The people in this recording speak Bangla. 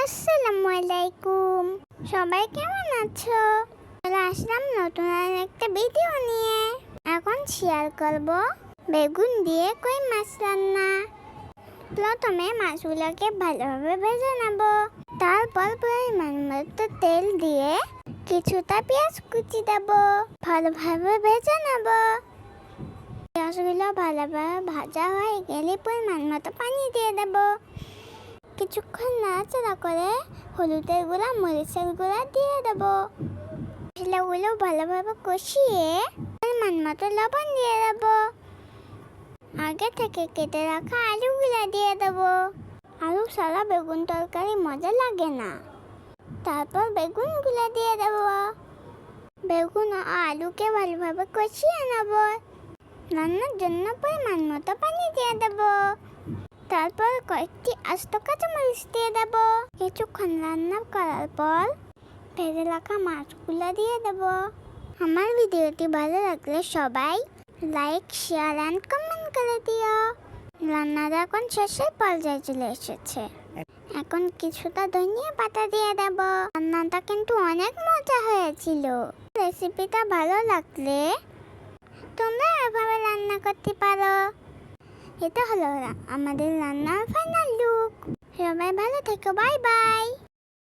আসসালামু আলাইকুম। সবাই কেমন আছো? চলে আসলাম নতুন একটা ভিডিও নিয়ে। এখন শেয়ার করব বেগুন দিয়ে কই মাছ রান্না। প্রথমে মাছগুলোকে ভালোভাবে ভেজে নেব। তারপর পরিমাণ মতো তেল দিয়ে কিছুটা পেঁয়াজ কুচি দেব। ভালোভাবে ভেজে নেব। পেঁয়াজগুলো ভালোভাবে ভাজা হয়ে গেলে পরিমাণ মতো পানি দিয়ে দেব। কিছুক্ষণ নাড়াচাড়া করে হলুদের গুঁড়া মরিচের গুঁড়া দিয়ে দেব। মশলাগুলো ভালোভাবে কষিয়ে পরিমাণ মতো লবণ দিয়ে দেব। আগে থেকে কেটে রাখা আলুগুলো দিয়ে দেব। আলু ছাড়া বেগুন তরকারি মজা লাগে না। তারপর বেগুনগুলো দিয়ে দেব। বেগুন ও আলুকে ভালোভাবে কষিয়ে নেব। রান্নার জন্য পরিমাণ মতো পানি দিয়ে দেব। তারপর কয়েকটি আস্ত কাঁচামরিচ দিয়ে দেব। কিছুক্ষণ রান্না করার পর ভেজে রাখা মাছগুলো দিয়ে দেব। আমার ভিডিওটি ভালো লাগলে সবাই লাইক, শেয়ার অ্যান্ড কমেন্ট করে দিও। রান্নাটা এখন শেষের পর্যায়ে চলে এসেছে। এখন কিছুটা ধনিয়া পাতা দিয়ে দেব। রান্নাটা কিন্তু অনেক মজা হয়েছিল। রেসিপিটা ভালো লাগলে তোমরা এভাবে রান্না করতে পারো। এটা হলো আমাদের রান্নার ফাইনাল লুক। সবাই ভালো থেকো, বাই বাই।